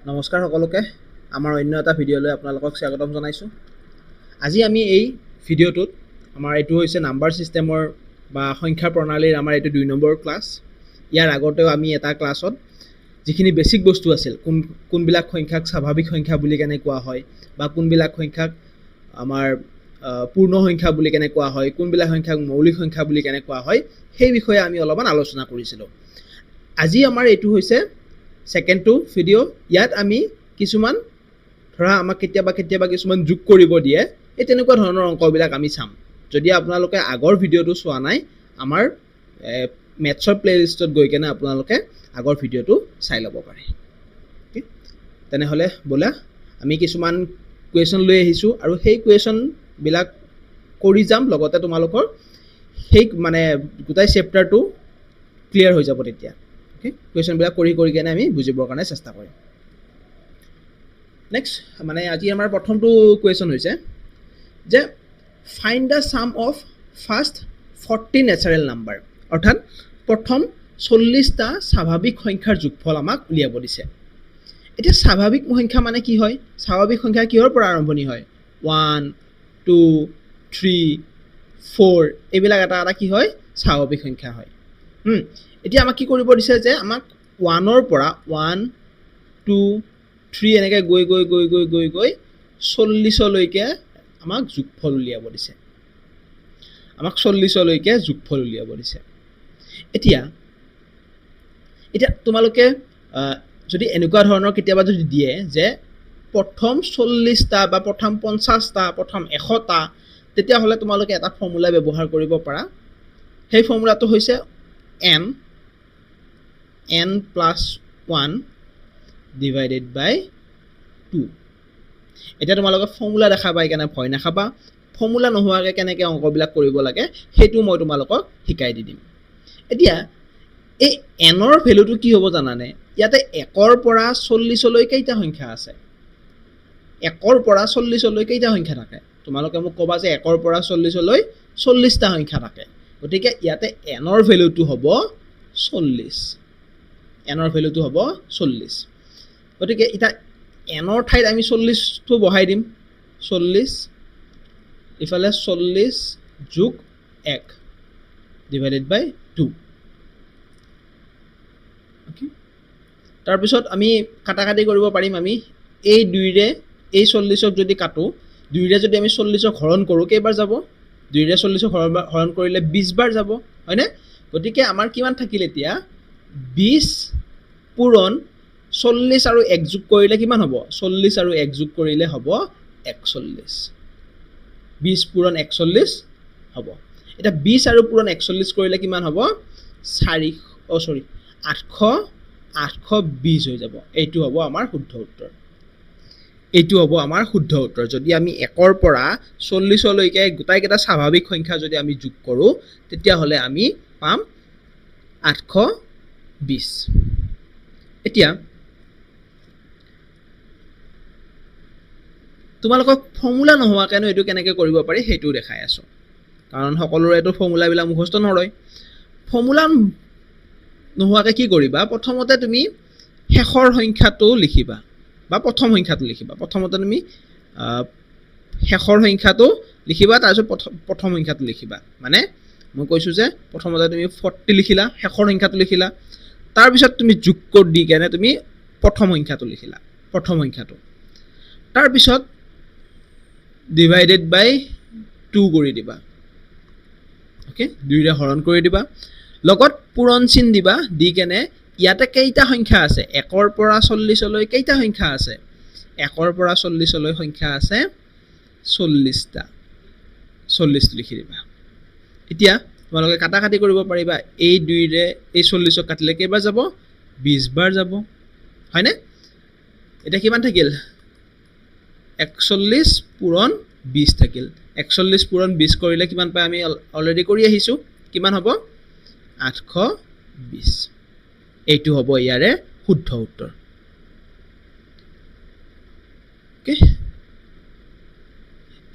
নমস্কাৰ সকলোকে আমাৰ অন্য এটা ভিডিঅ'লৈ আপোনালোকক স্বাগতম জনাইছোঁ। আজি আমি এই ভিডিঅ'টোত আমাৰ এইটো হৈছে নাম্বাৰ ছিষ্টেমৰ বা সংখ্যা প্ৰণালীৰ আমাৰ এইটো 2 নম্বৰ ক্লাছ। ইয়াৰ আগতেও আমি এটা ক্লাছত যিখিনি বেছিক বস্তু আছিল, কোনবিলাক সংখ্যাক স্বাভাৱিক সংখ্যা বুলি কেনে কোৱা হয় বা কোনবিলাক সংখ্যাক আমাৰ পূৰ্ণ সংখ্যা বুলি কেনে কোৱা হয়, কোনবিলাক সংখ্যাক মৌলিক সংখ্যা বুলি কেনে কোৱা হয়, সেই বিষয়ে আমি অলপমান আলোচনা কৰিছিলোঁ। আজি আমাৰ এইটো হৈছে ছেকেণ্ডটো ভিডিঅ'। ইয়াত আমি কিছুমান ধৰা আমাক কেতিয়াবা কিছুমান যোগ কৰিব দিয়ে, এই তেনেকুৱা ধৰণৰ অংকবিলাক আমি চাম। যদি আপোনালোকে আগৰ ভিডিঅ'টো চোৱা নাই, আমাৰ মেথছৰ প্লেলিষ্টত গৈ কেনে আপোনালোকে আগৰ ভিডিঅ'টো চাই ল'ব পাৰে। তেনেহ'লে ব'লা আমি কিছুমান কুৱেশ্যন লৈ আহিছোঁ আৰু সেই কুৱেশ্যনবিলাক কৰি যাম, লগতে তোমালোকৰ সেই মানে গোটেই চেপ্টাৰটো ক্লিয়াৰ হৈ যাব তেতিয়া। কুৱেশ্যনবিলাক কৰি কেনে আমি বুজিবৰ কাৰণে চেষ্টা কৰিম। নেক্সট মানে আজি আমাৰ প্ৰথমটো কুৱেশ্যন হৈছে যে find the sum of first 40 natural number, অৰ্থাৎ প্ৰথম 40টা স্বাভাৱিক সংখ্যাৰ যোগফল আমাক উলিয়াব দিছে। এতিয়া স্বাভাৱিক সংখ্যা মানে কি হয়? স্বাভাৱিক সংখ্যা কিহৰ পৰা আৰম্ভণি হয়? 1, 2, 3, 4 এইবিলাক এটা এটা কি হয়? স্বাভাৱিক সংখ্যা হয়। এতিয়া আমাক কি কৰিব দিছে যে আমাক 1ৰ পৰা 1, 2, 3 এনেকৈ গৈ 40লৈকে আমাক যোগফল উলিয়াব দিছে। এতিয়া তোমালোকে যদি এনেকুৱা ধৰণৰ কেতিয়াবা যদি দিয়ে যে প্ৰথম 40টা বা প্ৰথম 50টা, প্ৰথম 100টা, তেতিয়াহ'লে তোমালোকে এটা ফৰ্মুলা ব্যৱহাৰ কৰিব পাৰা। সেই ফৰ্মুলাটো হৈছে n plus 1 divided by 2। এতিয়া তোমালোকে ফৰ্মুলা দেখা পাই কেনে ভয় নাখাবা। ফৰ্মুলা নোহোৱাকৈ কেনেকৈ অংকবিলাক কৰিব লাগে সেইটো মই তোমালোকক শিকাই দি দিম। এতিয়া এই এনৰ ভেলুটো কি হ'ব জানানে? ইয়াতে 1ৰ পৰা 40লৈ কেইটা সংখ্যা আছে? 1ৰ পৰা 40লৈ কেইটা সংখ্যা থাকে? তোমালোকে মোক ক'বা যে 1ৰ পৰা 40লৈ 40টা সংখ্যা থাকে। গতিকে ইয়াতে এনৰ ভেলুটো হ'ব 40। গতিকে এতিয়া এনৰ ঠাইত আমি 40টো বহাই দিম। 40 ইফালে 40 যোগ 1 ডিভাইডেড বাই 2। তাৰপিছত আমি কাটাকাটি কৰিব পাৰিম। আমি এই 2ৰে এই 40ক যদি কাটো, 2ৰে যদি আমি 40ক হৰণ কৰোঁ, কেইবাৰ যাব? 2ৰে 40ক হৰণ কৰিলে 20 বাৰ যাব, হয়নে? গতিকে আমাৰ কিমান থাকিল এতিয়া? 20 পূৰণ 40 আৰু 1 যোগ কৰিলে কিমান হ'ব? 40 আৰু 1 যোগ কৰিলে হ'ব 41। 20 পূৰণ 41 হ'ব। এতিয়া 20 আৰু পূৰণ 41 কৰিলে কিমান হ'ব? 820 হৈ যাব। এইটো হ'ব আমাৰ শুদ্ধ উত্তৰ। যদি আমি 1ৰ পৰা 40লৈকে গোটাইকেইটা স্বাভাৱিক সংখ্যা যদি আমি যোগ কৰোঁ, তেতিয়াহ'লে আমি পাম 820। এতিয়া তোমালোকক ফৰ্মুলা নোহোৱাকৈনো এইটো কেনেকৈ কৰিব পাৰি সেইটোও দেখাই আছোঁ, কাৰণ সকলোৰেতো ফৰ্মুলাবিলাক মুখস্থ নৰয়। ফৰ্মুলা নোহোৱাকৈ কি কৰিবা? প্ৰথমতে তুমি শেষৰ সংখ্যাটো লিখিবা বা প্ৰথম সংখ্যাটো লিখিবা। প্ৰথমতে তুমি শেষৰ সংখ্যাটো লিখিবা, তাৰপিছত প্ৰথম সংখ্যাটো লিখিবা। মানে মই কৈছোঁ যে প্ৰথমতে তুমি 40 লিখিলা, শেষৰ সংখ্যাটো লিখিলা, তাৰপিছত তুমি যোগ কৰি দি কেনে তুমি প্ৰথম সংখ্যাটো লিখিলা, তাৰপিছত ডিভাইডেড বাই 2 কৰি দিবা। 2ৰে হৰণ কৰি দিবা, লগত পূৰণ চিন দিবা। দি কেনে ইয়াতে কেইটা সংখ্যা আছে? 1ৰ পৰা 40লৈ কেইটা সংখ্যা আছে? 1ৰ পৰা 40লৈ সংখ্যা আছে 40টা। 40টো লিখি দিবা। এতিয়া তোমালোকে কাটাকাটি কৰিব পাৰিবা। এই 2ৰে এই 40ক কাটিলে কেইবাৰ যাব? 20 বাৰ যাব, হয়নে? এতিয়া কিমান থাকিল? 41 পূৰণ 20 থাকিল। 41 পূৰণ 20 কৰিলে কিমান পাই? আমি অলৰেডি কৰি আহিছোঁ। কিমান হ'ব? 820। এইটো হ'ব ইয়াৰে শুদ্ধ উত্তৰ।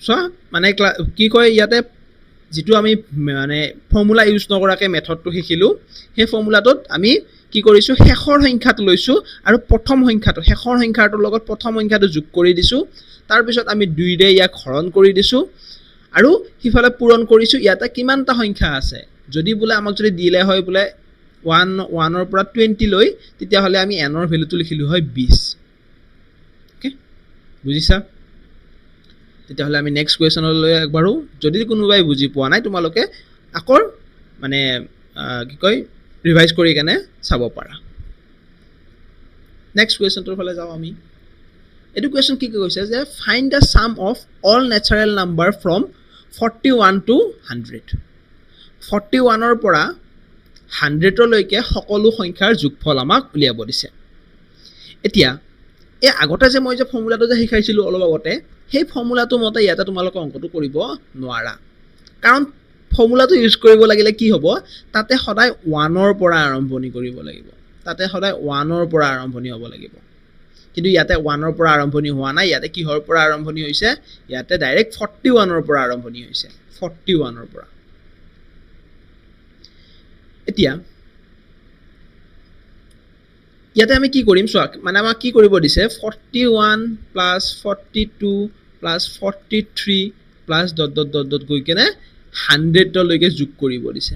চোৱা, মানে কি কয় ইয়াতে যিটো আমি মানে ফৰ্মুলা ইউজ নকৰাকৈ মেথডটো শিকিলোঁ, সেই ফৰ্মুলাটোত আমি কি কৰিছোঁ শেষৰ সংখ্যাটো লৈছোঁ আৰু প্ৰথম সংখ্যাটো শেষৰ সংখ্যাটোৰ লগত প্ৰথম সংখ্যাটো যোগ কৰি দিছোঁ তাৰপিছত আমি 2 ৰে ইয়াক হৰণ কৰি দিছোঁ আৰু সিফালে পূৰণ কৰিছোঁ ইয়াতে কিমানটা সংখ্যা আছে যদি বোলে আমাক যদি দিলে হয় বোলে 1 ৰ পৰা 20 লৈ তেতিয়া হলে আমি n ৰ ভ্যালুটো লিখিলো হয় 20 ওকে বুজিছা তেতিয়া হলে আমি নেক্সট কোৱেশ্চনলৈ একবাৰো যদি কোনোবাই বুজি পোৱা নাই তোমালোকে আকৌ মানে কি কয় ৰিভাইজ কৰি কেনে চাব পাৰা নেক্সট কোৱেশ্চনটোৰ ফালে যাও আমি এটো কোৱেশ্চন কি কৈছে যে find the sum of all natural number from 41 to 100 41 ৰ পৰা 100 লৈকে সকলো সংখ্যাৰ যোগফল আমাক উলিয়াব দিছে এতিয়া এই আগতে যে মই যে ফৰ্মুলাটো যে শিকাইছিলো অলপ আগতে সেই ফৰ্মুলাটো মতে ইয়াতে তোমালোকে অংকটো কৰিব নোৱাৰা কাৰণ ফৰ্মুলাটো ইউজ কৰিব লাগিলে কি হ'ব তাতে সদায় 1 ৰ পৰা আৰম্ভণি কৰিব লাগিব তাতে সদায় 1 ৰ পৰা আৰম্ভণি হ'ব লাগিব কিন্তু ইয়াতে 1 ৰ পৰা আৰম্ভণি হোৱা নাই ইয়াতে কিহৰ পৰা আৰম্ভণি হৈছে ইয়াতে ডাইৰেক্ট 41 ৰ পৰা আৰম্ভণি হৈছে 41 ৰ পৰা এতিয়া ইয়াতে আমি কি কৰিম চোৱা মানে আমাক কি কৰিব দিছে 41 প্লাস 42 প্লাস 43 প্লাস ... গৈ কেনে 100 লৈকে যোগ কৰিব দিছে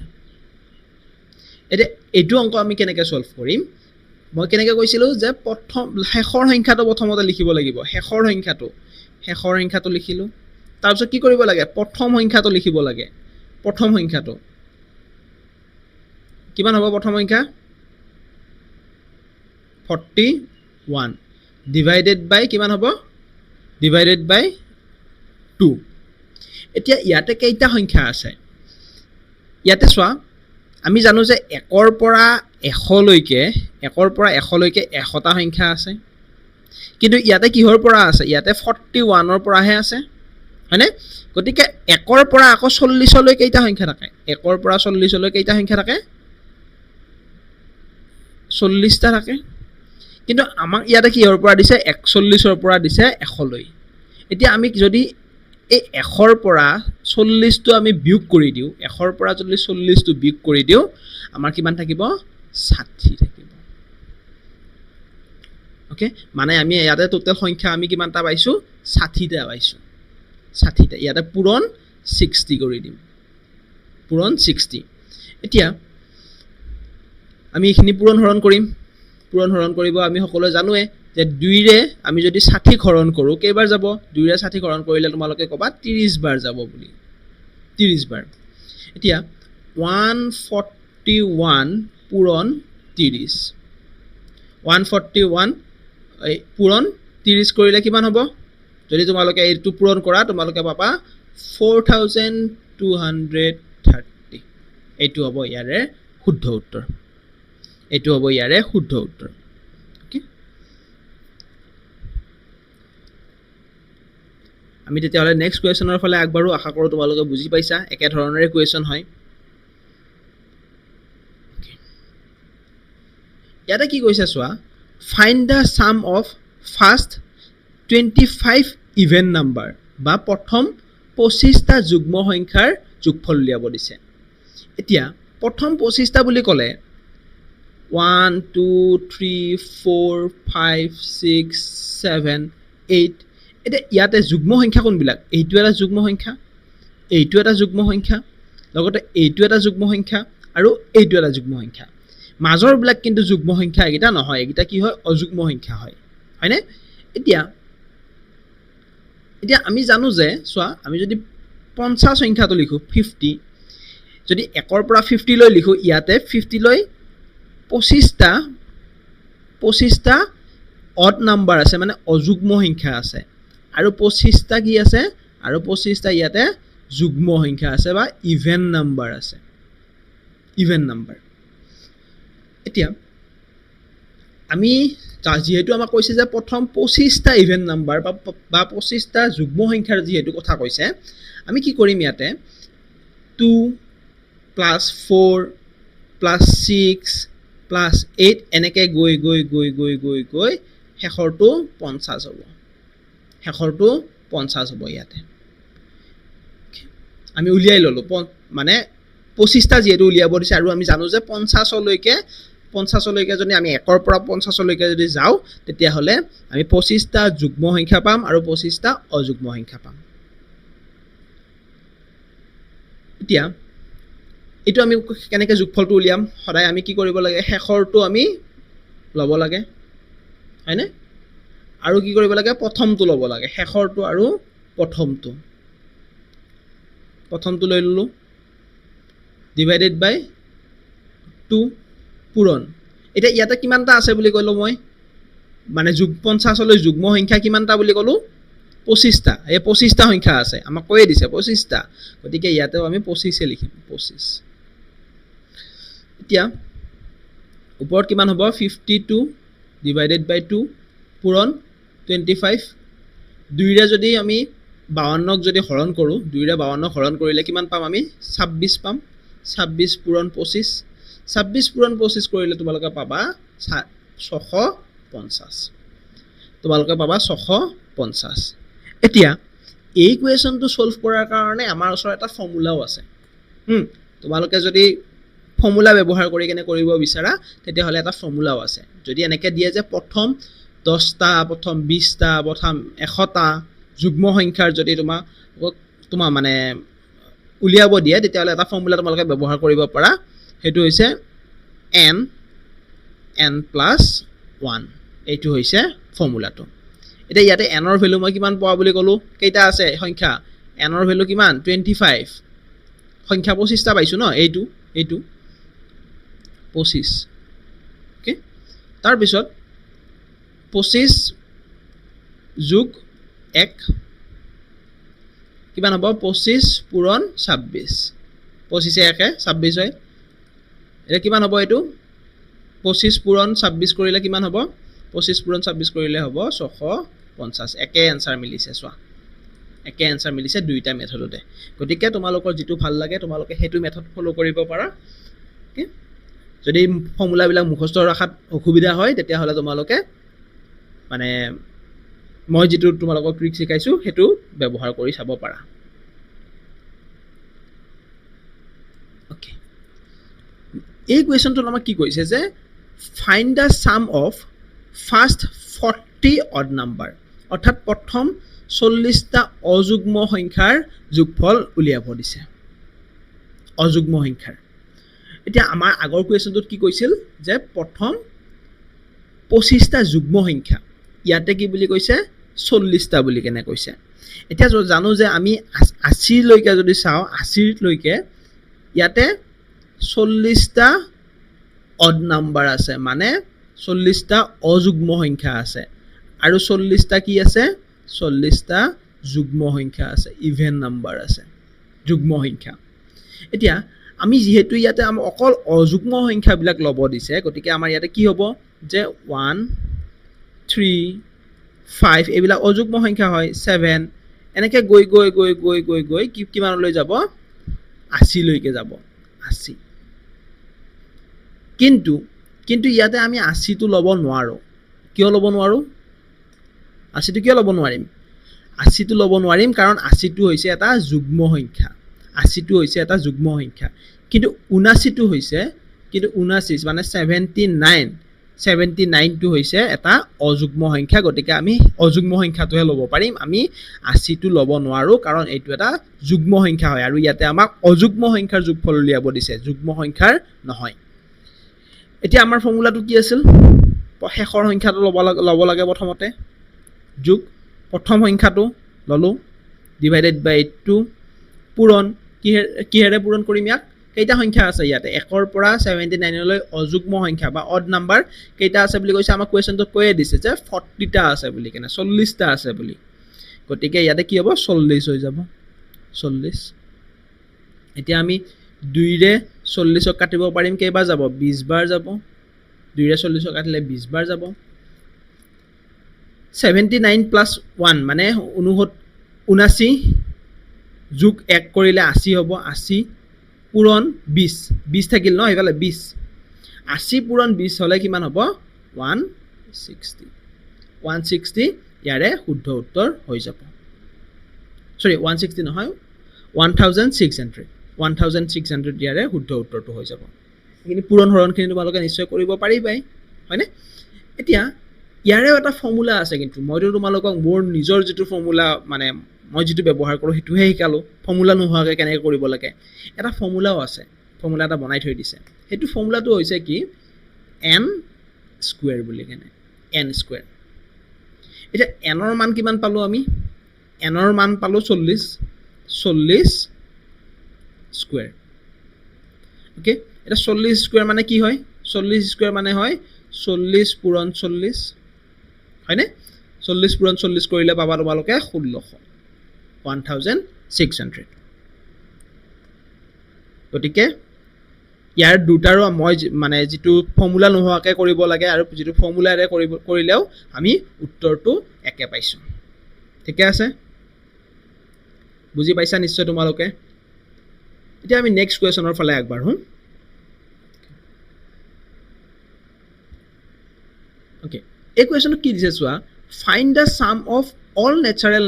এতিয়া এটো অংক আমি কেনেকৈ সলভ কৰিম মই কেনেকৈ কৈছিলো যে প্ৰথম শেষৰ সংখ্যাটো প্ৰথমতে লিখিব লাগিব শেষৰ সংখ্যাটো লিখিলো তাৰপিছত কি কৰিব লাগে প্ৰথম সংখ্যাটো লিখিব লাগে প্ৰথম সংখ্যাটো কিমান হ'ব প্ৰথম সংখ্যা 41 ডিভাইডেড বাই কিমান হ'ব ডিভাইডেড বাই 2 এতিয়া ইয়াতে কেইটা সংখ্যা আছে ইয়াতে চোৱা আমি জানো যে 1 ৰ পৰা 100 লৈকে 100টা সংখ্যা আছে কিন্তু ইয়াতে কিহৰ পৰা আছে ইয়াতে 41 ৰ পৰাহে আছে হয়নে গতিকে 1 ৰ পৰা আকৌ 40 লৈ কেইটা সংখ্যা থাকে 1 ৰ পৰা 40 লৈ কেইটা সংখ্যা থাকে 40টা থাকে কিন্তু আমাক ইয়াতে কিহৰ পৰা দিছে 41 ৰ পৰা দিছে 100 লৈ এতিয়া আমি যদি এই 1 ৰ পৰা 40 টো আমি বিয়োগ কৰি দিও 1 ৰ পৰা যদি 40 টো বিয়োগ কৰি দিও আমাৰ কিমান থাকিব 60 থাকিব ওকে মানে আমি ইয়াতে টোটাল সংখ্যা আমি কিমানটা পাইছো 60টা পাইছো 60টা ইয়াতে পূৰণ 60 কৰি দিম পূৰণ 60 এতিয়া আমি এখিনি পূৰণ হৰণ কৰিম পূৰণ হৰণ কৰিব আমি সকলোৱে জানোৱে যে 2 ৰে আমি যদি 60 হৰণ কৰো কেইবাৰ যাব 2 ৰে 60 হৰণ কৰিলে তোমালোকে কবা 30 বাৰ যাব বুলি 30 বাৰ এতিয়া 141 পূৰণ 30 141 পূৰণ 30 কৰিলে কিমান হ'ব যদি তোমালোকে এইটো পূৰণ কৰা তোমালোকে পাবা 4230 এইটো হ'ব ইয়াৰে শুদ্ধ উত্তৰ এইটো হ'ব ইয়াৰে শুদ্ধ উত্তৰ ওকে আমি তেতিয়াহলে নেক্সট কোৱেশ্চনৰ ফালে আগবাঢ়ো আশা কৰো তোমালোকে বুজি পাইছা একে ধৰণৰে কোৱেশ্চন হয় ইয়াতে কি কৈছে চোৱা find da sum of first 25 even number বা প্ৰথম 25টা যুগ্ম সংখ্যাৰ যোগফল উলিয়াব দিছে এতিয়া প্ৰথম 25টা বুলি ক'লে 1 2 3 4 5 6 7 8 এটা ইয়াতে যুগ্ম সংখ্যা কোনবিলাক এইটো এটা যুগ্ম সংখ্যা এইটো এটা যুগ্ম সংখ্যা লগতে এইটো এটা যুগ্ম সংখ্যা আৰু এইটো এটা যুগ্ম সংখ্যা মাজৰ বিলাক কিন্তু যুগ্ম সংখ্যা এটা নহয় এটা কি হয় অযুগ্ম সংখ্যা হয় হয়নে এতিয়া আমি জানো যে চোৱা আমি যদি 50 সংখ্যাটো লিখো 50 যদি 1 ৰ পৰা 50 লৈ লিখো ইয়াতে 50 লৈ 25টা অড নাম্বাৰ আছে মানে অযুগ্ম সংখ্যা আছে আৰু 25টা কি আছে আৰু 25টা ইয়াতে যুগ্ম সংখ্যা আছে বা ইভেন নাম্বাৰ আছে ইভেন নাম্বাৰ এতিয়া আমি যেহেতু আমাক কৈছে যে প্ৰথম 25টা ইভেন নাম্বাৰ বা 25টা যুগ্ম সংখ্যাৰ যেহেতু কথা কৈছে আমি কি কৰিম ইয়াতে 2 প্লাস 4 প্লাস 6 প্লাস 8 এনেকে গৈ শেষৰটো 50 হ'ব শেষৰটো 50 হ'ব ইয়াতে আমি উলিয়াই ললো মানে 25টা যেহেতু উলিয়াব দিছে আৰু আমি জানো যে 50 লৈকে 50 লৈকে যদি আমি 1 ৰ পৰা 50 লৈকে যদি যাও তেতিয়া হলে আমি 25 টা যুগ্ম সংখ্যা পাম আৰু 25 টা অযুগ্ম সংখ্যা পাম এতিয়া এটো আমি কেনেকৈ যোগফলটো উলিয়াম সদায় আমি কি কৰিব লাগে শেষৰটো আমি লব লাগে হয়নে আৰু কি কৰিব লাগে প্ৰথমটো লব লাগে শেষৰটো আৰু প্ৰথমটো লৈ ললো ডিভাইডেড বাই 2 পূৰণ এটা ইয়াতে কিমানটা আছে বুলি কলো মই মানে 50 লৈ যুগ্ম সংখ্যা কিমানটা বুলি কলো 25 টা এই 25 টা সংখ্যা আছে আমাক কৈয়ে দিছে 25 টা গতিকে ইয়াতেও আমি 25 এ লিখিম 25 এতিয়া ওপৰত কিমান হ'ব 52 ডিভাইডেড বাই 2 পূৰণ 25 দুইৰে যদি আমি 52ক যদি হৰণ কৰো দুইৰে 52ক হৰণ কৰিলে কিমান পাম আমি 26 পাম 26 পূৰণ 25 26 পূৰণ 25 কৰিলে তোমালোকে পাবা 650 তোমালোকে পাবা 650 এতিয়া এই ইকুৱেশ্যনটো সলভ কৰাৰ কাৰণে আমাৰ ওচৰত এটা ফৰ্মুলাও আছে তোমালোকে যদি ফৰ্মুলা ব্যৱহাৰ কৰি কেনে কৰিব বিচাৰা তেতিয়া হলে এটা ফৰ্মুলাও আছে যদি এনেকে দিয়ে যে প্ৰথম 10 টা প্ৰথম 20 টা প্ৰথম 100 টা যুগ্ম সংখ্যাৰ যদি তোমা মানে উলিয়াব দিয়ে তেতিয়া হলে এটা ফৰ্মুলা তোমালোকে ব্যৱহাৰ কৰিব পাৰা হেতু হৈছে n plus 1 এইটো হৈছে ফৰ্মুলাটো এটা ইয়াতে n ৰ ভ্যালু মই কিমান পাৱা বুলি কলো কেইটা আছে সংখ্যা n ৰ ভ্যালু কিমান 25 সংখ্যা 25 টা পাইছো ন এইটো 25 ওকে তাৰ পিছত 25 যোগ 1 কিমান হ'ব 25 পূৰণ 26 25 এ 1 26 হয় এটা কিমান হ'ব এটো 25 পূৰণ 26 কৰিলে কিমান হ'ব 25 পূৰণ 26 কৰিলে হ'ব 650 একে আনসাৰ মিলিছে চোৱা একে আনসাৰ মিলিছে দুইটা মেথডতে গতিকে তোমালোকৰ যেটো ভাল লাগে তোমালোকে হেতু মেথড ফলো কৰিব পাৰা ওকে যদি ফৰ্মুলা বিলাক মুখস্থ ৰাখাত অসুবিধা হয় তেতিয়া হলে তোমালোকে মানে মই যেটো তোমালোকক ট্ৰিক শিকাইছো হেতু ব্যৱহাৰ কৰি চাব পাৰা ওকে এই কোৱেশ্চনটো আমাক কি কৈছে যে find the sum of first 40 odd number অৰ্থাৎ প্ৰথম 40 টা অযুগ্ম সংখ্যাৰ যোগফল উলিয়াব দিছে অযুগ্ম সংখ্যাৰ এতিয়া আমাৰ আগৰ কোৱেশ্চনটোত কি কৈছিল যে প্ৰথম 25 টা যুগ্ম সংখ্যা ইয়াতে কি বুলি কৈছে 40 টা বুলি কেনে কৈছে এতিয়া জানো যে আমি 80 লৈকে যদি চাও 80 লৈকে ইয়াতে 40 টা odd number আছে মানে 40 টা অযুগ্ম সংখ্যা আছে আৰু 40 টা কি আছে 40 টা যুগ্ম সংখ্যা আছে ইভেন নাম্বাৰ আছে যুগ্ম সংখ্যা এতিয়া আমি যেহেতু ইয়াতে আম অকল অযুগ্ম সংখ্যা বিলাক লব দিছে গতিকে আমাৰ ইয়াতে কি হ'ব যে 1 3 5 এবিলা অযুগ্ম সংখ্যা হয় 7 এনেকে গৈ কিমান লৈ যাব 80 লৈকে যাব 80 কিন্তু ইয়াতে আমি 80 টো লব নোৱাৰো কিয় লব নোৱাৰো 80 টো কিয় লব নোৱাৰিম 80 টো লব নোৱাৰিম কাৰণ 80 টো হৈছে এটা যুগ্ম সংখ্যা 80 টো হৈছে এটা যুগ্ম সংখ্যা কিন্তু 79 টো হৈছে কিন্তু 79 মানে 79 টো হৈছে এটা অযুগ্ম সংখ্যা গতিকে আমি অযুগ্ম সংখ্যাটোহে লব পাৰিম আমি 80 টো লব নোৱাৰো কাৰণ এইটো এটা যুগ্ম সংখ্যা হয় আৰু ইয়াতে আমাক অযুগ্ম সংখ্যাৰ যোগফল উলিয়াব দিছে যুগ্ম সংখ্যাৰ নহয় এতিয়া আমাৰ ফৰ্মুলাটো কি আছিল শেষৰ সংখ্যাটো লব লাগে প্ৰথমতে যোগ প্ৰথম সংখ্যাটো ললো ডিভাইডেড বাই 2 পূৰণ কিহেৰে পূৰণ কৰিম ইয়াক কেইটা সংখ্যা আছে ইয়াতে 1 ৰ পৰা 79 লৈ অযুগ্ম সংখ্যা বা অড নাম্বাৰ কেইটা আছে বুলি কৈছে আমাক কোৱেশ্চনটো কৈয়ে দিছে যে 40 টা আছে বুলি কেনে 40 টা আছে বুলি গতিকে ইয়াতে কি হ'ব 40 হৈ যাব 40 এতিয়া আমি 2 ৰে 40 ক কাটিব পাৰিম কেইবাৰ যাব 20 বাৰ যাব 2 ৰে 40 ক কাটিলে 20 বাৰ যাব 79 plus 1 মানে 79 যোগ 1 কৰিলে 80 হ'ব 80 পূৰণ 20 থাকিল ন এফালে 20 80 পূৰণ 20 হলে কিমান হ'ব 160 ইয়াৰে শুদ্ধ উত্তৰ হৈ যাব সৰি 160 নহয় 1600 ইয়াৰে শুদ্ধ উত্তৰটো হৈ যাব এইখিনি পূৰণ হৰণখিনি তোমালোকে নিশ্চয় কৰিব পাৰিবাই হয়নে এতিয়া ইয়াৰেও এটা ফৰ্মুলা আছে কিন্তু মইতো তোমালোকক মোৰ নিজৰ যিটো ফৰ্মুলা মানে মই যিটো ব্যৱহাৰ কৰোঁ সেইটোহে শিকালোঁ ফৰ্মুলা নোহোৱাকৈ কেনেকৈ কৰিব লাগে এটা ফৰ্মুলাও আছে ফৰ্মুলা এটা বনাই থৈ দিছে সেইটো ফৰ্মুলাটো হৈছে কি n স্কুৱেৰ বুলি কেনে n স্কুৱেৰ এতিয়া nৰ মান কিমান পালোঁ আমি nৰ মান পালোঁ 40 স্কুৱেৰ ওকে এটা 40 স্কুৱেৰ মানে কি হয় 40 স্কুৱেৰ মানে হয় 40 পূৰণ 40 হয়নে 40 পূৰণ 40 কৰিলে পাবা তোমালোকে 1600 গতিকে ইয়াৰ দুটাৰো মই মানে যিটো ফৰ্মুলা নোহোৱাকৈ কৰিব লাগে আৰু যিটো ফৰ্মুলাৰে কৰিলেও আমি উত্তৰটো একে পাইছোঁ ঠিকে আছে বুজি পাইছা নিশ্চয় তোমালোকে এতিয়া আমি নেক্সট কুৱেশ্যনৰ ফালে আগবাঢ়ো ওকে এই কুৱেশ্যনটো কি দিছে চোৱা find the sum of all natural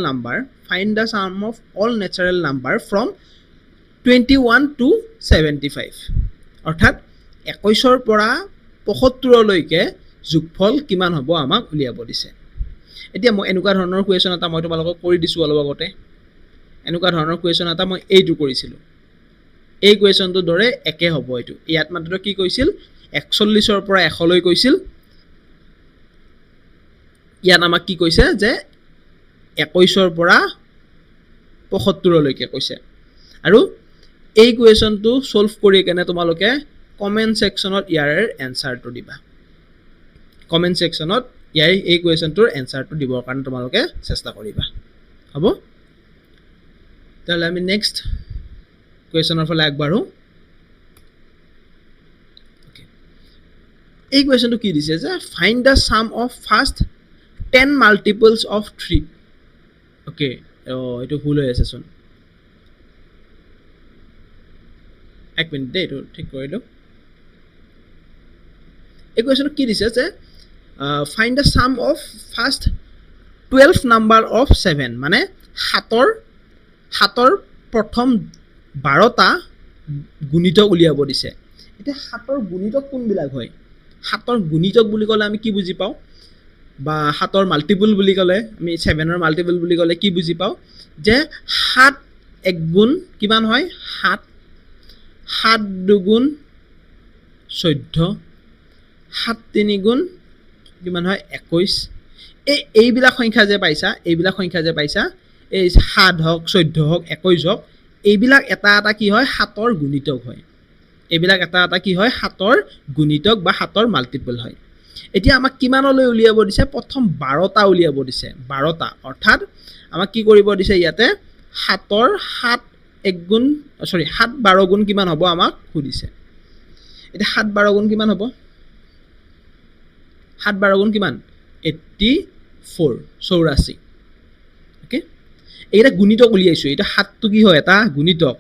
number from 21 to 75 অৰ্থাৎ 21ৰ পৰা 75লৈকে যোগফল কিমান হ'ব আমাক উলিয়াব দিছে এতিয়া মই এনেকুৱা ধৰণৰ কুৱেশ্যন এটা মই তোমালোকক কৰি দিছোঁ অলপ আগতে এনেকুৱা ধৰণৰ কুৱেশ্যন এটা মই এইটো কৰিছিলোঁ এই কুৱেশ্যনটোৰ দৰে একে হ'ব এইটো ইয়াত মাত্ৰ কি কৈছিল 41ৰ পৰা 100 লৈ কৈছিল ইয়াত আমাক কি কৈছে যে 21ৰ পৰা 75লৈকে কৈছে আৰু এই কুৱেশ্যনটো সলভ কৰি কেনে তোমালোকে কমেন্ট সেকশনত ইয়াৰ এনসাৰটো দিবা কমেন্ট সেকশনত এই কুৱেশ্যনটোৰ এনসাৰটো দিবৰ কাৰণে তোমালোকে চেষ্টা কৰিবা হ'ব তাহলে আমি নেক্সট কুৱেশ্যনৰ ফালে আগবাঢ়ো এই কুৱেশ্যনটো কি দিছে যে find the sum of first 10 multiples of 3 okay এইটো ভুল হৈ আছে চোন এক মিনিট দেই এইটো ঠিক কৰি লওঁ এই কুৱেশ্যনটো কি দিছে যে find the sum of first 12 number of 7 মানে 7ৰ প্ৰথম 12টা গুণিতক উলিয়াব দিছে এতিয়া 7ৰ গুণিতক কোনবিলাক হয় 7ৰ গুণিতক বুলি ক'লে আমি কি বুজি পাওঁ বা 7ৰ মাল্টিপল বুলি ক'লে আমি 7ৰ মাল্টিপল বুলি ক'লে কি বুজি পাওঁ যে 7 এক গুণ কিমান হয় 7 দুগুণ 14 7 তিনি গুণ কিমান হয় 21 এইবিলাক সংখ্যা যে পাইছা এই 7 হওক 14 হওক 21 হওক এইবিলাক এটা এটা কি হয় 7ৰ গুণিতক হয় এইবিলাক এটা এটা কি হয় 7ৰ গুণিতক বা 7ৰ মাল্টিপল হয় এতিয়া আমাক কিমানলৈ উলিয়াব দিছে প্ৰথম 12টা উলিয়াব দিছে 12টা অৰ্থাৎ আমাক কি কৰিব দিছে ইয়াতে 7ৰ 7 12 গুণ কিমান হ'ব আমাক সুধিছে এতিয়া 7 12 গুণ কিমান হ'ব 7 12 গুণ কিমান 84 ওকে এইটা গুণিতক উলিয়াইছো এটা 7টো কি হয় এটা গুণিতক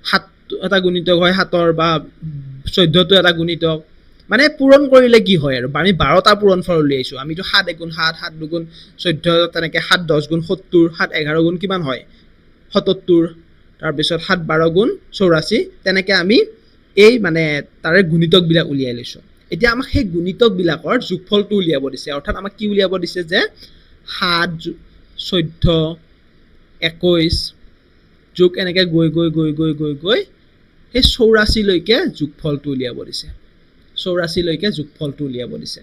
7 এটা গুণিতক হয় 7ৰ বা 14টো এটা গুণিতক মানে পূৰণ কৰিলে কি হয় আৰু আমি 12টা পূৰণফল উলিয়াইছো আমিতো 7 গুণ 7 7 দুগুণ 14 তেনেকে 7 10 গুণ 70 7 11 গুণ কিমান হয় 77 তাৰ পিছত 7 12 গুণ 84 তেনেকে আমি এই মানে তাৰে গুণিতক বিলাক উলিয়াই লৈছো এতিয়া আমাক সেই গুণিতক বিলাকৰ যোগফলটো উলিয়াব দিছে অৰ্থাৎ আমাক কি উলিয়াব দিছে যে 7 14 21 যোগ এনেকে গৈ সেই 84 লৈকে যোগফলটো উলিয়াব দিছে 84 লৈকে যোগফলটো উলিয়াব দিছে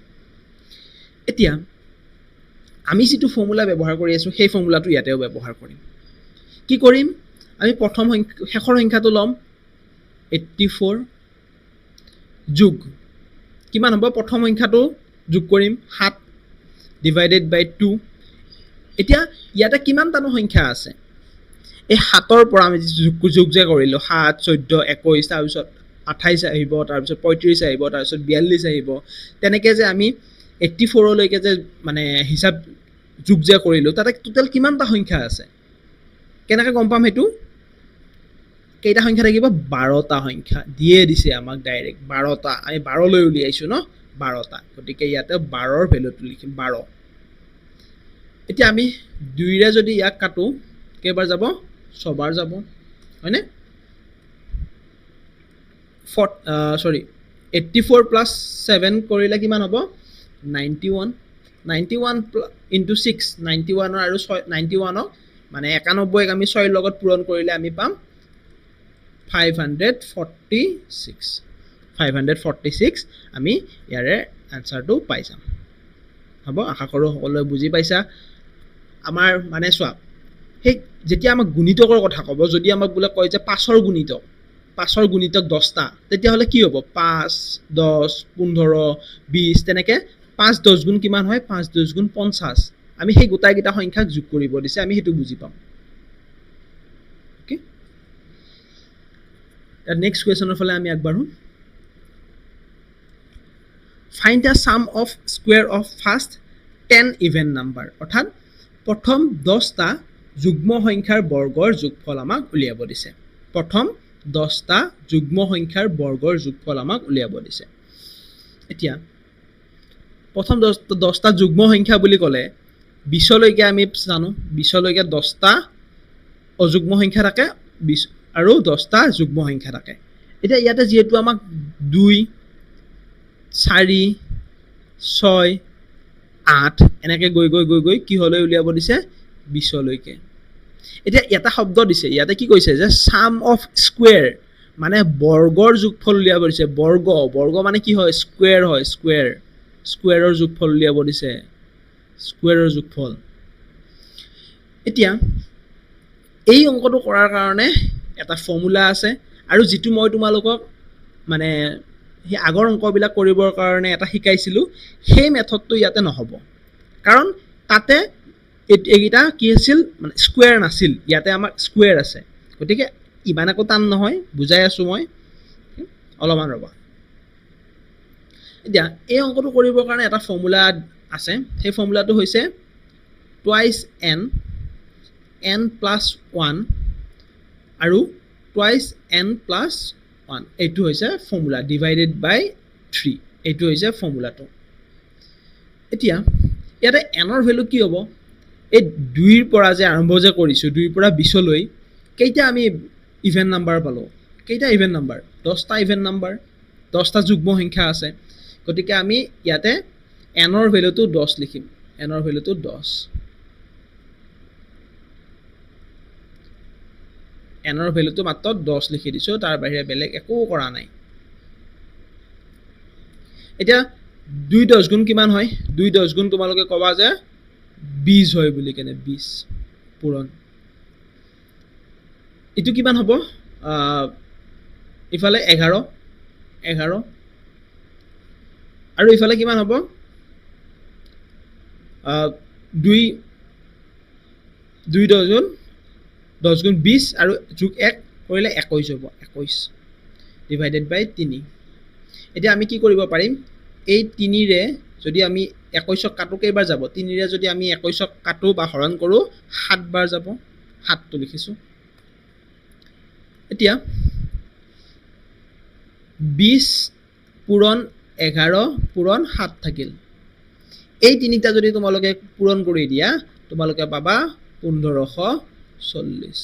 এতিয়া আমি যেটো ফৰ্মুলা ব্যৱহাৰ কৰি আছো সেই ফৰ্মুলাটো ইয়াতেও ব্যৱহাৰ কৰিম কি কৰিম আমি প্ৰথম শেষৰ সংখ্যাটো লম 84 যোগ কিমান হ'ব প্ৰথম সংখ্যাটো যোগ কৰিম 7 ডিভাইডেড বাই 2 এতিয়া ইয়াতে কিমানটানো সংখ্যা আছে এই 7ৰ পৰা আমি যোগ যে কৰিলো 7 14 21 তাৰ পিছত 28 আহিব তাৰ পিছত 35 আহিব তাৰ পিছত 42 আহিব তেনেকে যে আমি 84 লৈকে যে মানে হিসাব যোগ যে কৰিলো তাতে টোটাল কিমানটা সংখ্যা আছে কেনেকৈ গম পাম হেতু কেইটা সংখ্যা থাকিব 12টা সংখ্যা দিয়ে দিছে আমাক ডাইৰেক্ট 12টা আমি 12 লৈ উলিয়াইছো ন 12টা গতিকে ইয়াতে 12ৰ ভ্যালুটো লিখিম 12 এতিয়া আমি 2 ৰে যদি ইয়াক কাটো কেইবাৰ যাব 6 বাৰ যাব হয়নে 84 প্লাছ 7 কৰিলে কিমান হ'ব 91 91 ইনটু 6 91 আৰু 91 মানে 91 আমি 6 লগত পূৰণ কৰিলে আমি পাম 546 আমি ইয়াৰে আনসাৰটো পাই যাম হ'ব আশা কৰোঁ সকলোৱে বুজি পাইছা আমাৰ মানে চোৱা সেই যেতিয়া আমাক গুণিতকৰ কথা ক'ব যদি আমাক বোলে কয় যে 5ৰ গুণিতক 10টা তেতিয়াহ'লে কি হ'ব 5 10 15 20 তেনেকে 5 10 গুণ কিমান হয় 5 10 গুণ 50 আমি সেই গোটাইকেইটা সংখ্যাক যোগ কৰিব দিছে আমি সেইটো বুজি পাম ওকে নেক্সট কুৱেশ্যনৰ ফালে আমি আগবাঢ়ো find the sum of square of first 10 even number অৰ্থাৎ প্ৰথম 10টা যুগ্ম সংখ্যাৰ বৰ্গৰ যোগফল আমাক উলিয়াব দিছে প্ৰথম 10টা যুগ্ম সংখ্যাৰ বৰ্গৰ যোগফল আমাক উলিয়াব দিছে এতিয়া প্ৰথম 10টা যুগ্ম সংখ্যা বুলি ক'লে 20 লৈকে আমি জানো 20 লৈকে 10টা অযুগ্ম সংখ্যা থাকে 20 আৰু 10টা যুগ্ম সংখ্যা থাকে এতিয়া ইয়াতে যেহেতু আমাক 2 4 6 8 এনেকে গৈ কি হলৈ উলিয়াব দিছে 20 লৈকে এতিয়া এটা শব্দ দিছে ইয়াতে কি কৈছে যে sum of square মানে বৰ্গৰ যোগফল উলিয়াব দিছে বৰ্গ মানে কি হয় স্কোয়াৰৰ যোগফল উলিয়াব দিছে স্কোয়াৰৰ যোগফল এতিয়া এই অংকটো কৰাৰ কাৰণে এটা ফৰ্মুলা আছে আৰু যেটো মই তোমালোকক মানে সেই আগৰ অংকবিলাক কৰিবৰ কাৰণে এটা শিকাইছিলো সেই মেথডটো ইয়াতে নহব কাৰণ তাতে এইটা কি আছিল মানে স্কোয়াৰ নাছিল ইয়াতে আমাৰ স্কোয়াৰ আছে গতিকে ইমান একো টান নহয় বুজাই আছো মই অলপমান ৰবা এতিয়া এই অংকটো কৰিবৰ কাৰণে এটা ফৰ্মুলা আছে সেই ফৰ্মুলাটো হৈছে twice n plus 1 আৰু twice n plus 1 এইটো হৈছে ফৰ্মুলা ডিভাইডেড বাই 3 এইটো হৈছে ফৰ্মুলাটো এতিয়া ইয়াতে n ৰ ভ্যালু কি হ'ব এই 2 ৰ পৰা যে আৰম্ভ যে কৰিছো 2 ৰ পৰা 20 লৈ কেইটা আমি ইভেন নাম্বাৰ পালো কেইটা ইভেন নাম্বাৰ 10টা ইভেন নাম্বাৰ 10টা যুগ্ম সংখ্যা আছে গতিকে আমি ইয়াতে n ৰ ভ্যালুটো 10 লিখিম n ৰ ভ্যালুটো 10 n ৰ ভ্যালুটো মাত্ৰ 10 লিখি দিছো তাৰ বাহিৰে বেলেগ একো কৰা নাই এতিয়া 2 10 গুণ কিমান হয় 2 10 গুণ তোমালোকে কবা যে 20 হয় বুলি কেনে 20 পূৰণ ইটো কিমান হ'ব ইফালে 11 আৰু ইফালে কিমান হ'ব 2 10 গুণ 10 গুণ 20 আৰু যোগ 1 কৰিলে 21 হ'ব 21 ডিভাইডেড বাই 3 এতিয়া আমি কি কৰিব পাৰিম এই 3 ৰে যদি আমি 21ক কাটো কেইবাৰ যাব 3 ৰে যদি আমি 21ক কাটো বা হৰণ কৰো 7 বাৰ যাব 7 টো লিখিছো এতিয়া 20 পূৰণ 11 পূৰণ 7 থাকিল এই তিনিটা যদি তোমালোকে পূৰণ কৰি দিয়া তোমালোকে পাবা 1540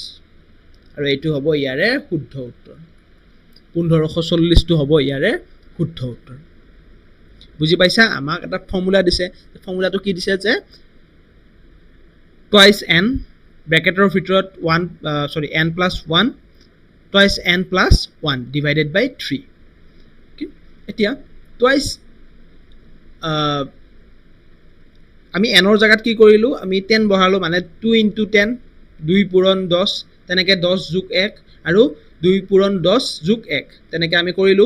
আৰু এইটো হ'ব ইয়াৰে শুদ্ধ উত্তৰ 1540 টো হ'ব ইয়াৰে শুদ্ধ উত্তৰ বুজি পাইছা আমাক এটা ফৰ্মুলা দিছে ফৰ্মুলাটো কি দিছে যে twice n ব্ৰেকেটৰ ভিতৰত n plus 1 twice n plus 1 divided by 3 okay এতিয়া twice আমি n ৰ জায়গাত কি কৰিলো আমি 10 বহালো মানে 2 into 10 2 পূৰণ 10 তেনেকে 10 যোগ 1 আৰু 2 পূৰণ 10 যোগ 1 তেনেকে আমি কৰিলো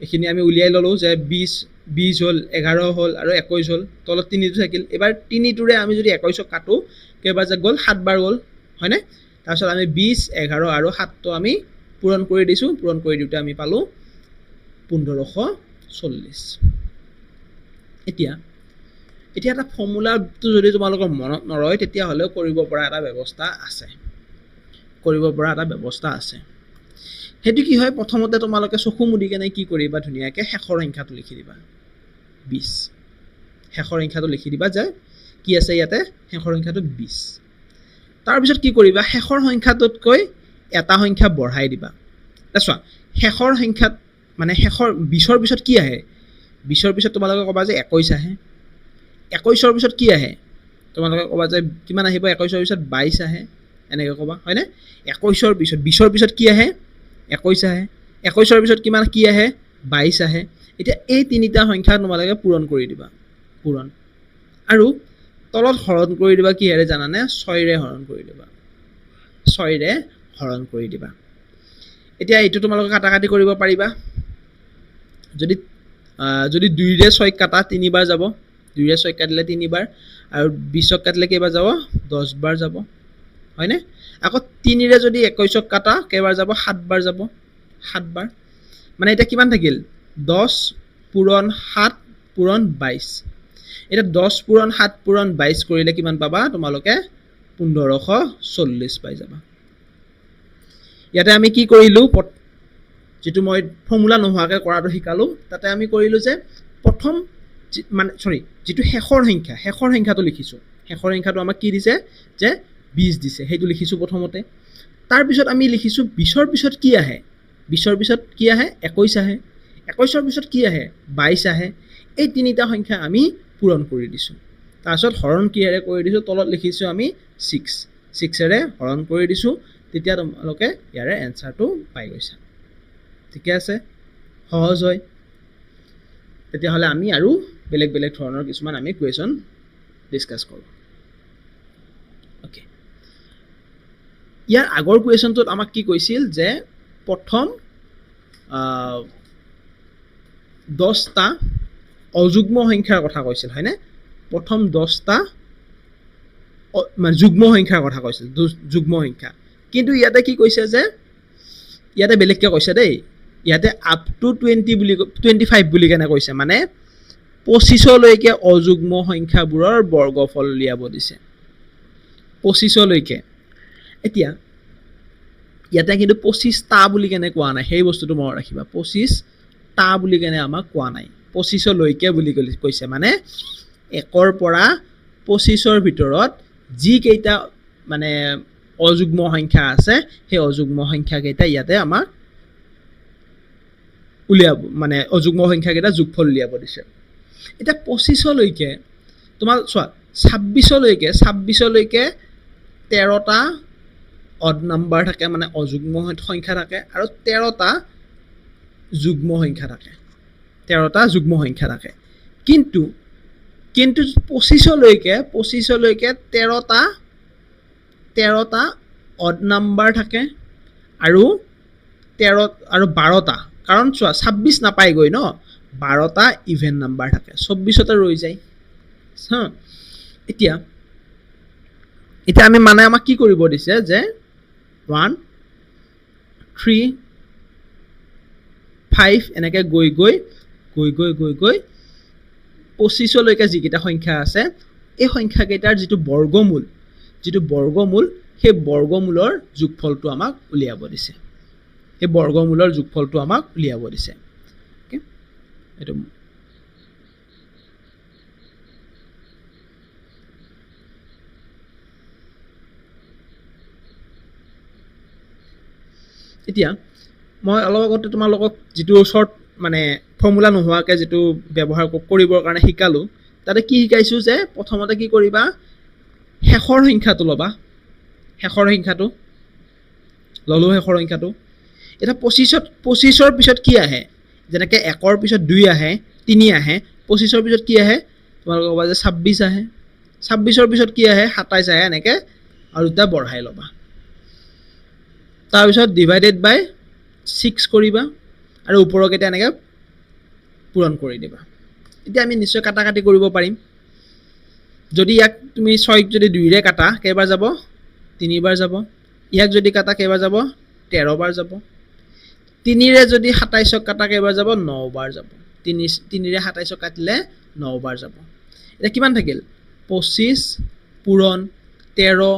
এখিনি আমি উলিয়াই ললো যে 20 হল 11 হল আৰু 21 হল তলত 3 টো থাকিল এবাৰ 3 টোৰে আমি যদি 21ক কাটো কেইবাৰ যে গল 7 বাৰ গল হয়নে তাৰছত আমি 20 11 আৰু 7 টো আমি পূৰণ কৰি দিছো পূৰণ কৰি দিওতে আমি পালো 1540 এতিয়া এটা ফৰ্মুলাটো যদি তোমালোকৰ মনত নৰয় তেতিয়া হলে কৰিব পৰা এটা ব্যৱস্থা আছে হেতু কি হয় প্ৰথমতে তোমালোকে চকু মুদি কেনে কি কৰিবা ধুনিয়াকে শেষৰ সংখ্যাটো লিখি দিবা 20 শেষৰ সংখ্যাটো লিখি দিবা যে কি আছে ইয়াতে শেষৰ সংখ্যাটো 20 তাৰ পিছত কি কৰিবা শেষৰ সংখ্যাটোতকৈ এটা সংখ্যা বঢ়াই দিবা চোৱা শেষৰ সংখ্যাত মানে শেষৰ 20ৰ পিছত কি আহে 20ৰ পিছত তোমালোকে ক'বা যে 21 আহে 21ৰ পিছত কি আহে তোমালোকে ক'বা যে কিমান আহিব 21ৰ পিছত 22 আহে এনেকৈ ক'বা হয়নে 21ৰ পিছত 20ৰ পিছত কি আহে 21 আহে 21ৰ পিছত কিমান কি আহে 22 আহে এতিয়া এই তিনিটা সংখ্যা তোমালোকে পূৰণ কৰি দিবা পূৰণ আৰু তলত হৰণ কৰি দিবা কিহেৰে জানানে 6 ৰে হৰণ কৰি দিবা 6 ৰে হৰণ কৰি দিবা এতিয়া এইটো তোমালোকে কাটাকাটি কৰিব পাৰিবা যদি 2 ৰে 6 কাটা 3 বাৰ যাব 2 ৰে 6 কাটিলে 3 বাৰ আৰু 20ক কাটিলে কেইবাৰ যাব 10 বাৰ যাব হয়নে আকৌ 3 ৰে যদি 21ক কাটা কেইবাৰ যাব 7 বাৰ যাব 7 বাৰ মানে এটা কিমান থাকিল 10 পূৰণ 7 পূৰণ 22 এটা 10 পূৰণ 7 পূৰণ 22 কৰিলে কিমান পাবা তোমালোকে 1540 পাই যাবা ইয়াতে আমি কি কৰিলো যেটো মই ফৰ্মুলা নোহোৱাকে কৰাটো শিকালো তাতে আমি কৰিলো যে প্ৰথম মানে যেটো শেষৰ সংখ্যাটো লিখিছো শেষৰ সংখ্যাটো আমাক কি দিছে যে 20 দিছে হেতু লিখিছো প্ৰথমতে তাৰ পিছত আমি লিখিছো 20ৰ পিছত কি আহে 20ৰ পিছত কি আহে 21 আহে 21ৰ পিছত কি আহে 22 আহে এই তিনিটা সংখ্যা আমি পূৰণ কৰি দিছো তাৰ পিছত হৰণ কিহেৰে কৰি দিছো তলত লিখিছো আমি 6 ৰে হৰণ কৰি দিছো তেতিয়া তোমালোকে ইয়াৰে এনসাৰটো পাই গৈছা ঠিক আছে সহজ হয় তেতিয়া হলে আমি আৰু বেলেগ ধৰণৰ কিছুমান আমি কোৱেশ্চন ডিসকাস কৰো ওকে ইয়াৰ আগৰ কোৱেশ্চনটোত আমাক কি কৈছিল যে প্ৰথম 10টা অযুগ্ম সংখ্যাৰ কথা কৈছিল হয়নে প্ৰথম 10টা মানে যুগ্ম সংখ্যাৰ কথা কৈছিল যুগ্ম সংখ্যা কিন্তু ইয়াতে কি কৈছে যে ইয়াতে বেলেগকে কৈছে দেই ইয়াতে আপ টু 20 বুলি 25 বুলি কেনে কৈছে মানে 25 লৈকে অযুগ্ম সংখ্যাবোৰৰ বৰ্গফল উলিয়াব দিছে 25 লৈকে এতিয়া ইয়াতে কিন্তু 25টা বুলি কেনে কোৱা নাই সেই বস্তুটো মনত ৰাখিবা 25টা বুলি কেনে আমাক কোৱা নাই 25 লৈকে বুলি কৈছে মানে 1ৰ পৰা 25ৰ ভিতৰত যি কেইটা মানে অযুগ্ম সংখ্যা আছে সেই অযুগ্ম সংখ্যা কেইটা ইয়াতে আমাক উলিয়াব মানে অযুগ্ম সংখ্যা কেইটা যোগফল উলিয়াব দিছে এটা 25 লৈকে তোমাৰ চোৱা 26 লৈকে 13টা অড নাম্বাৰ থাকে মানে অযুগ্ম সংখ্যা থাকে আৰু 13টা যুগ্ম সংখ্যা থাকে 13টা যুগ্ম সংখ্যা থাকে কিন্তু 25 লৈকে 13টা অড নাম্বাৰ থাকে আৰু 12টা কাৰণ চোৱা 26 নাপায় গৈ ন 12টা ইভেন নাম্বাৰ থাকে 24তে ৰৈ যায় হা এতিয়া আমি মানে আমাক কি কৰিব দিছে যে 1 3 5 এনেকে গৈ 25 লৈকে যিকেইটা সংখ্যা আছে এই সংখ্যা কেইটাৰ যিটো বৰ্গমূল সেই বৰ্গমূলৰ যোগফলটো আমাক উলিয়াব দিছে এই বৰ্গমূলৰ যোগফলটো আমাক উলিয়াব দিছে ওকে এটো এতিয়া মই অলপ আগতে তোমালোকক যেটো শৰ্ট মানে ফৰ্মুলা নোহোৱাকে যেটো ব্যৱহাৰ কৰিবৰ কাৰণে শিকালো তাতে কি শিকাইছো যে প্ৰথমতে কি কৰিবা শেষৰ সংখ্যাটো লবা শেষৰ সংখ্যাটো ললো শেষৰ সংখ্যাটো এটা 25ৰ পিছত কি আহে যেনেকৈ 1ৰ পিছত 2 আহে 3 আহে 25ৰ পিছত কি আহে তোমালোকে ক'বা যে 26 আহে 26ৰ পিছত কি আহে 27 আহে এনেকৈ আৰু দুটা বঢ়াই ল'বা তাৰ পিছত ডিভাইডেড বাই 6 কৰিবা আৰু ওপৰকেইটা এনেকৈ পূৰণ কৰি দিবা এতিয়া আমি নিশ্চয় কাটাকাটি কৰিব পাৰিম যদি ইয়াক তুমি 6ক যদি 2 ৰে কাটা কেইবাৰ যাব 3 বাৰ যাব ইয়াক যদি কাটা কেইবাৰ যাব 13 বাৰ যাব 3 ৰে যদি 27ক কাটা কেইবাৰ যাব 9 বাৰ যাব 3 ৰে 27ক কাটিলে 9 বাৰ যাব এটা কিমান থাকিল 25 পূৰণ 13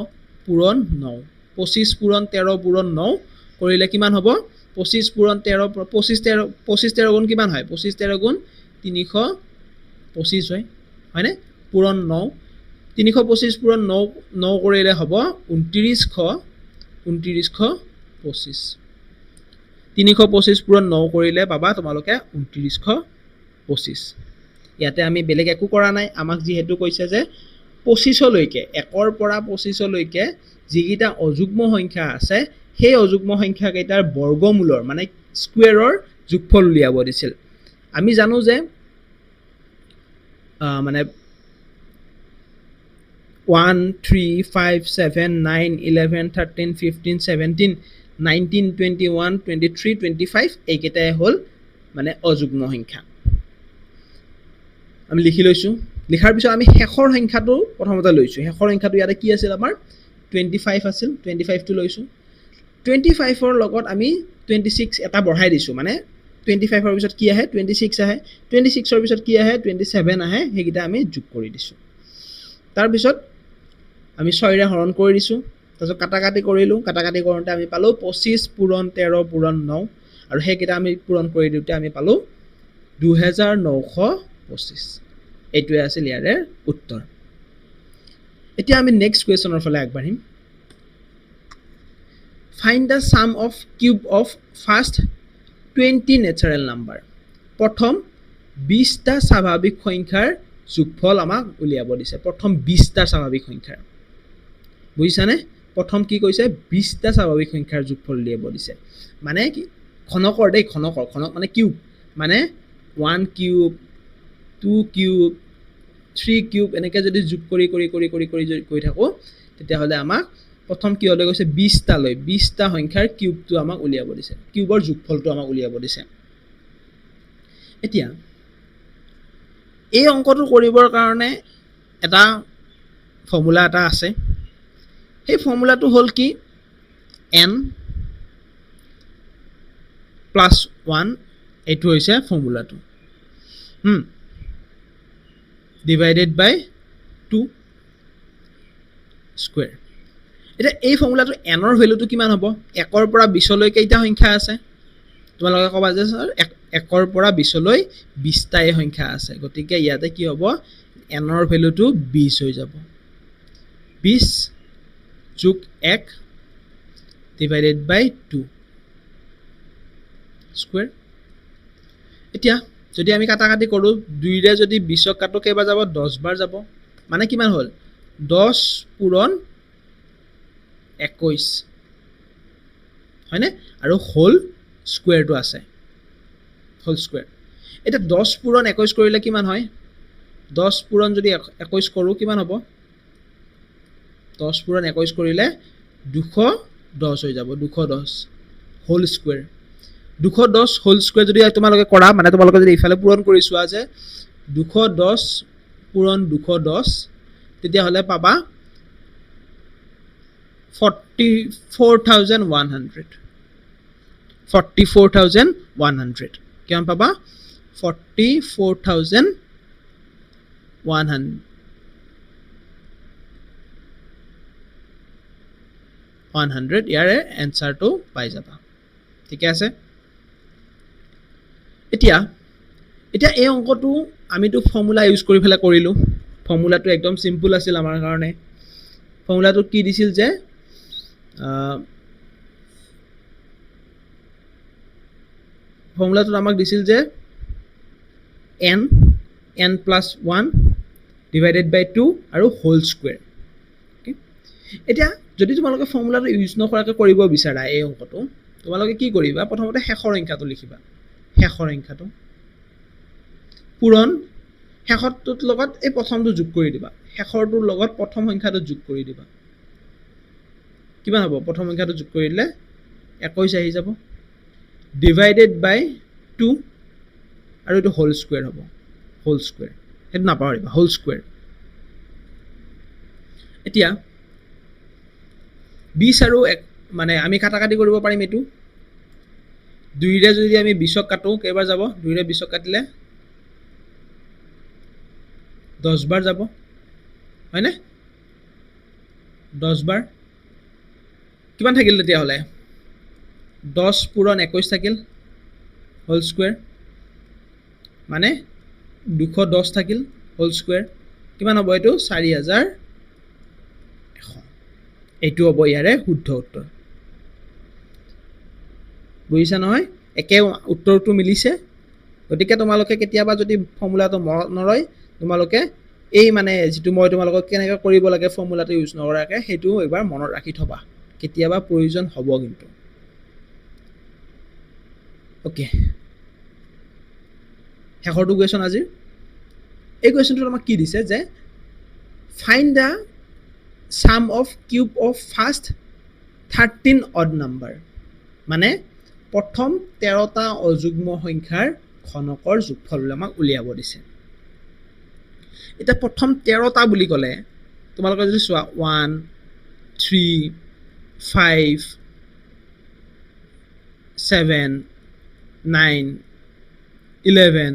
পূৰণ 9 25 পূৰণ 13 পূৰণ 9 কৰিলে কিমান হ'ব 25 পূৰণ 13 25 13 গুণ কিমান হয় 25 13 গুণ 325 হয়নে পূৰণ 9 325 পূৰণ 9 কৰিলে হ'ব 2925 325 পূৰণ 9 কৰিলে পাবা তোমালোকে 2925 ইয়াতে আমি বেলেগ একো কৰা নাই আমাক যিহেতু কৈছে যে 25 লৈকে 1 পৰা 25 লৈকে যিকিটা অযুগ্ম সংখ্যা আছে সেই অযুগ্ম সংখ্যা কেইটাৰ বৰ্গমূলৰ মানে স্কয়াৰৰ যোগফল উলিয়াব দিছিল আমি জানো যে মানে 1 3 5 7 9 11 13 15 17 19 21 23 25 এইকেইটাই হল মানে অযুগ্ম সংখ্যা আমি লিখি লৈছো লিখাৰ পিছত আমি শেষৰ সংখ্যাটো প্ৰথমতে লৈছো শেষৰ সংখ্যাটো ইয়াতে কি আছিল আমাৰ 25 আছিল 25 টো লৈছো 25 ৰ লগত আমি 26 এটা বঢ়াই দিছো মানে 25 ৰ পিছত কি আহে 26 আহে 26 ৰ পিছত কি আহে 27 আহে হেগিটা আমি যোগ কৰি দিছো তাৰ পিছত আমি 6 ৰে হৰণ কৰি দিছো তাৰপিছত কাটাকাটি কৰিলো কাটাকাটি কৰোতে আমি পালো 25 পূৰণ 13 পূৰণ 9 আৰু হেগিটা আমি পূৰণ কৰি দিওতে আমি পালো 2925 এইটোৱে আছিল ইয়াৰে উত্তৰ এতিয়া আমি নেক্সট কোৱেশ্চনৰ ফালে আগবাঢ়িম Find the sum of cube of first 20 natural number. প্ৰথম 20টা স্বাভাৱিক সংখ্যাৰ যোগফল আমাক উলিয়াব দিছে প্ৰথম 20টা স্বাভাৱিক সংখ্যাৰ বুজিছানে প্ৰথম কি কৈছে 20টা স্বাভাৱিক সংখ্যাৰ যোগফল উলিয়াব দিছে মানে কি ঘনকৰ দেই ঘনক মানে কিউব মানে 1 কিউব 2 কিউব 3 কিউব এনেকৈ যদি যোগ কৰি গৈ থাকো তেতিয়া হলে আমাক প্ৰথম কি হলে কৈছে 20টা লৈ 20টা সংখ্যাৰ কিউবটো আমাক উলিয়াব দিছে কিউবৰ যোগফলটো আমাক উলিয়াব দিছে এতিয়া এই অংকটো কৰিবৰ কাৰণে এটা ফৰ্মুলা এটা আছে এই ফৰ্মুলাটো হল কি n + 1 এইটো হৈছে ফৰ্মুলাটো divided by 2 স্কয়াৰ এটা এই ফৰ্মুলাটো n ৰ ভ্যালুটো কিমান হ'ব 1 ৰ পৰা 20 লৈ কেইটা সংখ্যা আছে তোমালোকে কবা যে স্যাৰ 1 ৰ পৰা 20 লৈ 20টা সংখ্যা আছে গতিকে ইয়াতে কি হ'ব n ৰ ভ্যালুটো 20 হৈ যাব 20 যোগ 1 divided by 2 স্কয়াৰ এতিয়া যদি আমি কাটাকাটি কৰো 2 ৰে যদি 20 ক কাটো কেইবাৰ যাব 10 বাৰ যাব মানে কিমান হল 10 পূৰণ 21 হয়নে আৰু হোল স্কয়াৰটো আছে হোল স্কয়াৰ এটা 10 পূৰণ 21 কৰিলে কিমান হয় 10 পূৰণ যদি 21 কৰো কিমান হ'ব 10 পূৰণ 21 কৰিলে 210 হৈ যাব 210 হোল স্কয়াৰ 210 হোল স্কয়াৰ যদি তোমালোকে কৰা মানে তোমালোকে যদি ইফালে পূৰণ কৰি চোৱা যে 210 পূৰণ 210 তেতিয়া হলে পাবা 44100 কিমান পাবা 44100 ইয়াৰে এনসাৰটো পাই যাবা ঠিক আছে এতিয়া এই অংকটো আমিটো ফৰ্মুলা ইউজ কৰি ফেলা কৰিলো ফৰ্মুলাটো একদম সিম্পল আছিল আমাৰ কাৰণে ফৰ্মুলাটো কি দিছিল যে ফৰ্মুলাটো আমাক দিছিল যে n + 1 divided by 2 আৰু হোল স্কয়াৰ এতিয়া যদি তোমালোকে ফৰ্মুলাটো ইউজ নকৰাকে কৰিব বিচাৰা এই অংকটো তোমালোকে কি কৰিবা প্ৰথমতে শেষৰ সংখ্যাটো লিখিবা শেষৰ সংখ্যাটো পূৰণ শেষৰটোৰ লগত এই প্ৰথমটো যোগ কৰি দিবা শেষৰটোৰ লগত প্ৰথম সংখ্যাটো যোগ কৰি দিবা কিমান হ'ব প্ৰথম সংখ্যাটো যোগ কৰি দিলে 21 আহি যাব divided by 2 আৰু এটো হোল স্কয়াৰ হ'ব হোল স্কয়াৰ হেতু নাপাহৰিবা হোল স্কয়াৰ এতিয়া 20 আৰু মানে আমি কাটাকাটি কৰিব পাৰিম এটো 2 ৰে যদি আমি 20 ক কাটো কেইবাৰ যাব 2 ৰে 20 ক কাটিলে 10 বাৰ যাব হয়নে 10 বাৰ কিমান থাকিল তেতিয়া হলে 10 পূৰণ 21 থাকিল হোল স্কয়াৰ মানে 210 থাকিল হোল স্কয়াৰ কিমান হ'ব এটো 4100 এইটো হ'ব ইয়াৰে শুদ্ধ উত্তৰ বুজিছা নহয় একে উত্তৰটো মিলিছে গতিকে তোমালোকে কেতিয়াবা যদি ফৰ্মুলাটো মনত নৰয় তোমালোকে এই মানে যেটো মই তোমালোকক কেনেকৈ কৰিব লাগে ফৰ্মুলাটো ইউজ নকৰাকে হেতু এবাৰ মনত ৰাখি থবা কেতিয়াবা প্ৰয়োজন হ'ব কিন্তু ওকে শেষৰটো কোৱেশ্যন আজিৰ এই কোৱেশ্যনটো আমাক কি দিছে যে find da sum of cube of first 13 odd number মানে প্ৰথম 13টা অযুগ্ম সংখ্যাৰ ঘনকৰ যোগফল আমাক উলিয়াব দিছে এটা প্ৰথম 13টা বুলি ক'লে তোমালোকে যদি চোৱা 1 3 5 7 9 11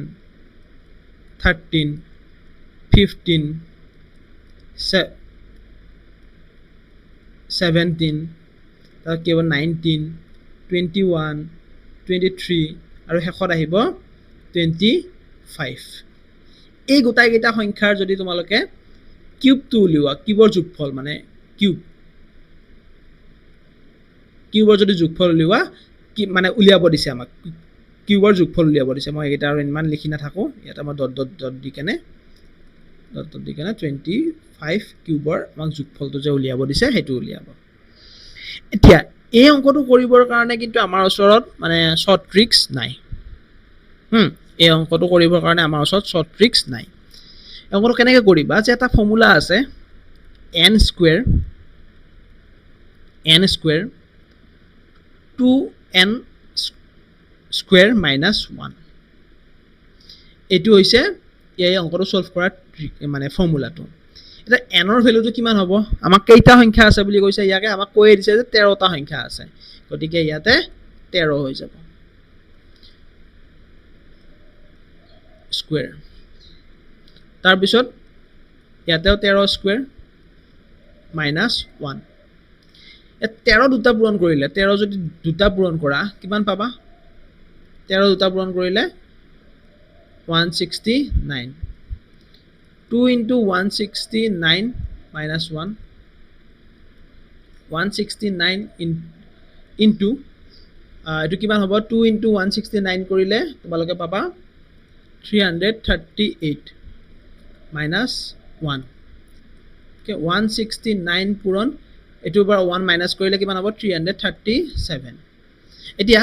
13 15 17 তাৰ কেৱল 19 21 23 আৰু শেষত আহিব 25 এই গোটাইকেইটা সংখ্যাৰ যদি তোমালোকে কিউবটো উলিওৱা কিউবৰ যোগফল মানে কিউবৰ যদি যোগফল উলিওৱা কি মানে উলিয়াব দিছে আমাক কিউবৰ যোগফল উলিয়াব দিছে মই এটা আৰু ইমান লিখি নাথাকো ইয়াত আমাৰ ডট ডট ডট দি কেনে 25 কিউবৰ আমাক যোগফলটো যে উলিয়াব দিছে হেতু উলিয়াব এতিয়া এই অংকটো কৰিবৰ কাৰণে কিন্তু আমাৰ ওচৰত মানে শৰ্ট ট্ৰিক্স নাই এই অংকটো কৰিবৰ কাৰণে আমাৰ ওচৰত শৰ্ট ট্ৰিক্স নাই অংকটো কেনেকৈ কৰিবা যে এটা ফৰ্মুলা আছে n square 2n square minus 1 এটো হৈছে এই অংকটো সলভ কৰা মানে ফৰ্মুলাটো এটা n ৰ ভ্যালুটো কিমান হ'ব আমাক কেইটা সংখ্যা আছে বুলি কৈছে ইয়াকে আমাক কৈ দিছে যে 13টা সংখ্যা আছে গতিকে ইয়াতে 13 হৈ যাব স্কয়াৰ তাৰ পিছত ইয়াতেও 13 স্কয়াৰ minus 1 13 দুটা পূৰণ কৰিলে 13 যদি দুটা পূৰণ কৰা কিমান পাবা 13 দুটা পূৰণ কৰিলে 169 2 into 169 minus 1 169 into এটো কিমান হ'ব 2 into 169 কৰিলে তোমালোকে পাবা 338 minus 1 okay 169 পূৰণ এটোৰ পৰা 1 মাইনাস কৰিলে কিমান হ'ব 337 এতিয়া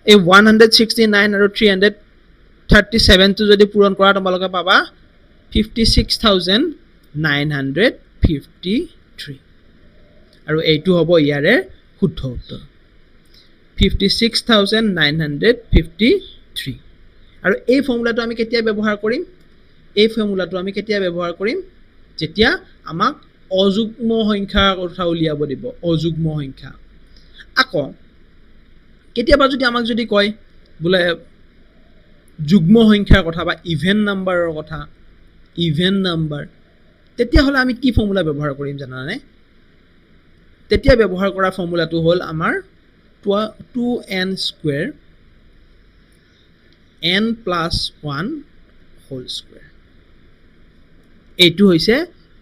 এই 169 আৰু 337 টো যদি পূৰণ কৰা তোমালোকে পাবা 56953 আৰু এইটো হ'ব ইয়াৰে শুদ্ধ উত্তৰ 56953 আৰু এই ফৰ্মুলাটো আমি কেতিয়া ব্যৱহাৰ কৰিম যেতিয়া আমাক অযুগ্ম সংখ্যাৰ কথা উলিয়াব দিব অযুগ্ম সংখ্যা আকৌ কেতিয়াবা যদি আমাক যদি কয় বোলে যুগ্ম সংখ্যাৰ কথা বা ইভেন নাম্বাৰৰ কথা তেতিয়া হলে আমি কি ফৰ্মুলা ব্যৱহাৰ কৰিম জানানে তেতিয়া ব্যৱহাৰ কৰা ফৰ্মুলাটো হ'ল আমাৰ 2n square n plus 1 whole square এইটো হৈছে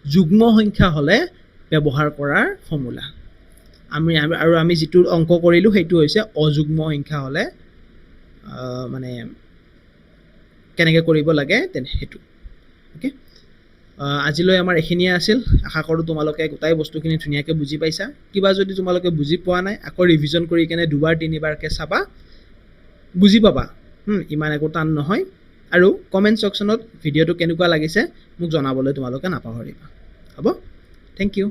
যুগ্ম সংখ্যা হলে ব্যৱহাৰ কৰাৰ ফৰ্মুলা আমি যেটো অংক কৰিলো হেতু হৈছে অযুগ্ম সংখ্যা হলে মানে কেনেকৈ কৰিব লাগে তেনে হেতু ওকে আজিলৈ আমাৰ এখিনিয়ে আছিল আশা কৰো তোমালোকে গোটাই বস্তুখিনি ধুনিয়াকৈ বুজি পাইছা কিবা যদি তোমালোকে বুজি পোৱা নাই আকৌ ৰিভিজন কৰি কেনে দুবাৰ তিনিবাৰকে চাবা বুজি পাবা ইমান একো টান নহয় আৰু কমেন্ট সেকশনত ভিডিওটো কেনেকুৱা লাগিছে মোক জনাবলৈ তোমালোকে নাপাহৰিবা হ'ব থ্যাংক ইউ